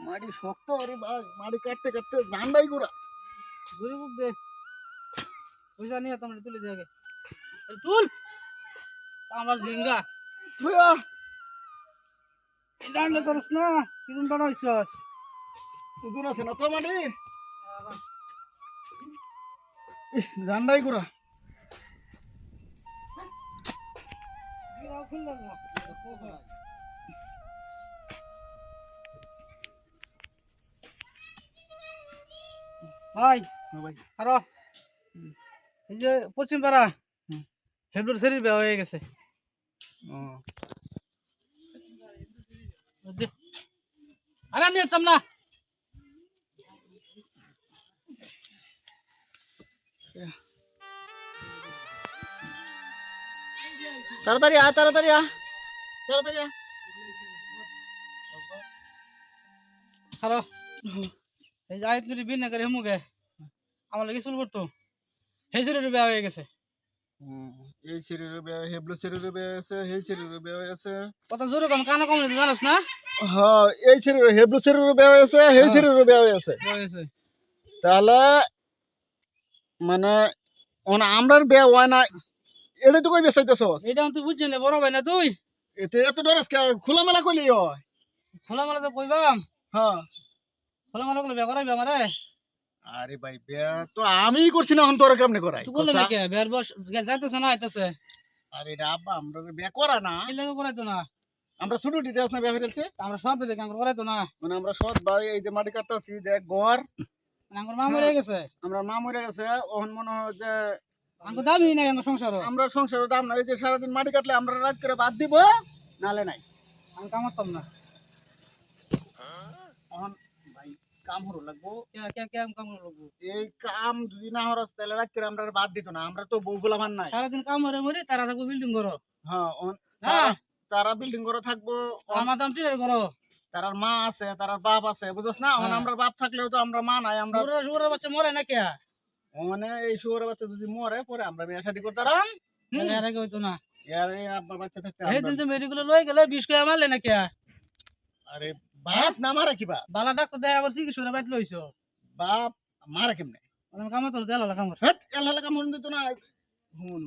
মাটি শক্ত আরে ভাই, মাটি কাটতে কাটতে জানডাই গোড়া। ঘুরে বুক দে পয়সা নিয়ে তোমার তুলে দে আগে তুল আমার ঝিঙ্গা তুই ডান্ডা করছ না কিরম বানাইছস ওজন আছে না তো মাটি? জানডাই গোড়া। ভাই ভাই আরো এই যে পশ্চিম পাড়া হেবলুর শরীর বেয়া হয়ে গেছে আরে নিয়ে যেতাম না তাড়াতাড়ি তাড়াতাড়ি তাড়াতাড়ি আরো এই যে আয়াত মিরি বিন না করে হেমুকে আমার লাগে চুল করতো সেই শরীর বেয়া হয়ে গেছে এই শরীরে বেয়া হেবলো শরীরে বেয়া আছে, এই শরীরে বেয়া আছে। কথা জোরে কম কানে কম জানাস না হ্যাঁ এই শরীরে হেবলো শরীরে বেয়া আছে, এই শরীরে বেয়া আছে। বেয়া হয়েছে তাহলে মানে আমরার বেয়া হয় না, এটা তো কই বেসাইতেছস? এটা তুই বুঝছিস না বড় ভাই না তুই এতে এত ডরাস কে? খোলামেলা কইলি হয়। খোলামেলা তো কইবাম হ্যাঁ খোলামেলা করলে বেয়া করাইবে আমারে আরে ভাই বেয়া তো আমি করছি না, এখন তোরা কেমনে করাই? তুই করলে নাকি বেয়ার বস যাইতেছে না আইতেছে আরে এটা আব্বা আমরা বেয়া করা না, এই লাগে করাইতো না আমরা ছোট ডিটেলস না বেয়া ফেলছে। আমরা সব দেখে আমরা করাইতো না মানে আমরা সৎ ভাই, এই যে মাটি কাটতাছি দেখ ঘর, আমার মা মরে গেছে আমরা মা মরে গেছে, ওহন মনে হয় যে আমার দামই নাই আমার সংসার আমরা সংসারের দাম না। এই যে সারাদিন মাটি কাটলে আমরা রাত করে বাদ দিব, নালে নাই। আমি কামাতাম না এখন ভাই কাম হরো লাগবো, কেম কাম করবো এই কাম যদি না হরস তাহলে রাত করে আমরা বাদ দিত না। আমরা তো বউ গোলামান নাই। সারাদিন কাম মরে মরে তারা থাকবো বিল্ডিং করো হ্যাঁ না তারা বিল্ডিং করে থাকবো, আমার দাম টিনের করো তারার মা আছে, তারার বাপ আছে, বুঝছ না? এখন আমরা বাপ থাকলেও তো আমরা মা নাই। আমরা শুয়োরের বাচ্চা মরে না কে মানে এই শুয়োরের বাচ্চা যদি মরে পরে আমরা বিয়ে শাদী করতাম, এর আগে হইতো না আর এই আব্বা বাচ্চা থাকতে এই দিন তো মেডিকেল লই গেলে বিষ করে মারলে না কে আরে বাপ না মারে কি বাপ? বালা ডাক্তার দেয় আবার চিকিৎসা বাইট লইছো বাপ মারে কেমনে? আমি কামাতো দেলা কাম হেট এলা লাগা মন দিত না। হুন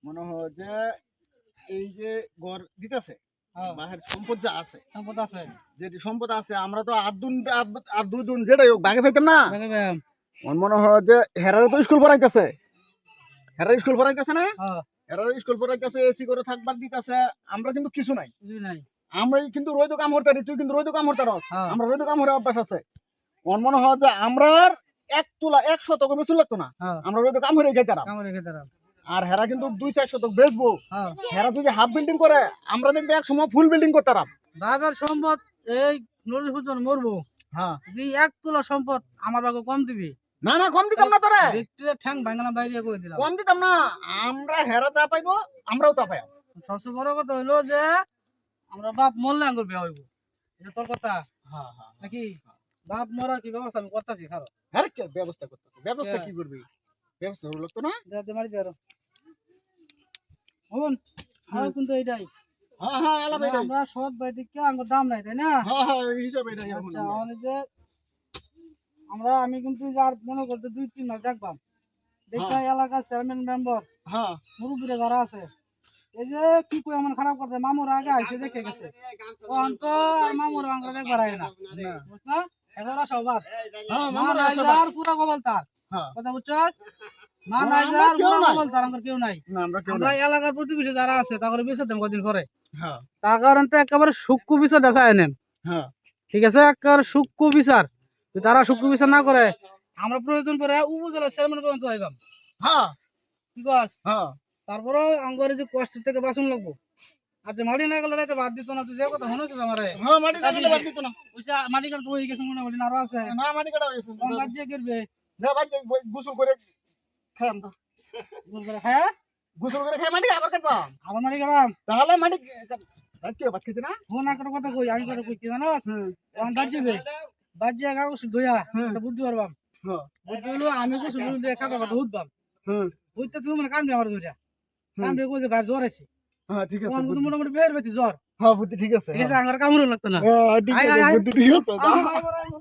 মনে হয় যে এই যে ঘর দিতেছে বাহির সম্পদ যা আছে, সম্পদ আছে যেটি সম্পদ আছে, আমরা তো আর দুই দুন যেটাই হোক ভাগে পাইতাম না। মনে হয় যে হেরারে তো স্কুল পড়াইতেছে, হেরারে স্কুল পড়াইতেছে না, হেরারে স্কুল পড়াইতেছে, এসি করে থাকবার দিতেছে। আমরা কিন্তু কিছু নাই, কিছু নাই আমরা কিন্তু রোদ কাম করতে পারি, তুই কিন্তু রোদ কাম করতে পারস। আমরা রোদ কাম করে অভ্যাস আছে। মনে হয় যে আমরা 1 শতক বেশি লাগতো না, আমরা রোদ কাম করে খাইতাম। আর হেরা কিন্তু 2-4 শতক বেচবো। হেরা যদি হাফ বিল্ডিং করে, আমরা দেখবো এক সময় ফুল বিল্ডিং করতাম। বাবার সম্পদ এই নরিশ হুজন মরবো হ্যাঁ যদি 1 তোলা সম্পদ আমার ভাগে কম দিবি না না কম দিতাম না তোরে, ব্যক্তিরা ঠ্যাং ভাঙানা বাইরে করে দিলাম কম দিতাম না। আমরা হেরা তা পাইবো, আমরাও তা পাইব। সবচেয়ে বড় কথা হলো যে আমরা বাপ মরলে আঙ্গুর বিয়া হইব, এটা তোর কথা নাকি? বাপ মরার কি ব্যবস্থা আমি করতেছি খারো আরে কি ব্যবস্থা করতেছিস? ব্যবস্থা কি করবি? ব্যবস্থা হলো তো না। যাতে মারি দে আরো হন আর কিন্তু এইটাই হ্যাঁ এলা ভাই, আমরা সৎ ভাই দিকে আঙ্গুর দাম নাই তাই না? হ্যাঁ এই হিসাবে এটাই এখন আচ্ছা মানে যে আমি কিন্তু যার মনে করতে 2-3 মাস দেখবাম দেখা এলাকার চেয়ারম্যান মেম্বার হ্যাঁ মুরব্বীরা যারা আছে এই যে কি কই এমন খারাপ করতে মামুর আগে আইসে দেখে গেছে তো আর মামুর আঙ্গুর দেখবার আয় না বুঝছ না? এখন সবার মা নাই যার পুরা গোবল তার কথা বুঝছস? মা নাই যার পুরা গোবল তার আঙ্গুর কেউ নাই। আমরা এলাকার প্রতিবেশী যারা আছে তাদের বেঁচে দেন কদিন পরে তার কারণ তো একেবারে সূক্ষ্ম বিচারটা চাই নেন। ঠিক আছে একেবারে সূক্ষ্ম বিচার, তারা সূক্ষ্ম বিচার না করে আমরা প্রয়োজন পরে উপজেলা চেয়ারম্যান পর্যন্ত আইবাম। কি কস? তারপরে আঙ্গরে যে কষ্ট থেকে বাঁচন লাগবো। আচ্ছা মাটি না গেলে রাতে বাদ দিত না, তুই যে কথা শুনেছিস আমারে? মাটি কাটলে বাদ দিত না। ওইসা মাটি কাটতে হয়ে গেছে মনে হলি না আরো আছে? না মাটি কাটা হয়েছে। কোন রাজ্যে করবে? যা ভাই গোসল করে খাম তো। হ্যাঁ গোসল করে খাই মাটি আবার কাটবা। আমার মাটি কাটাম তাহলে মাটি রাত ভাত খেতে না। ফোন একটা কথা কই আমি করে কই কি জানোস? কোন রাজ্যে বে? রাজ্যে গাও গোসল দইয়া এটা বুদ্ধি পারবাম। বুদ্ধি হলো আমি গোসল দিয়ে কাটা কথা হুদবাম। হুইতে তুই মানে কানবে আমার ধরিয়া। কানবে কই যে ভাই জ্বর আছে। হ্যাঁ ঠিক আছে ওখান বুদ্ধি। মোটামুটি বের পেয়েছি জ্বর হ্যাঁ বুদ্ধি ঠিক আছে ঠিক আছে আঙ্গার কামড় লাগতো না হ্যাঁ ঠিক আয়, আছে আয়, আয়। বুদ্ধি ঠিক আছে আয়, আয়, আয়, আয়।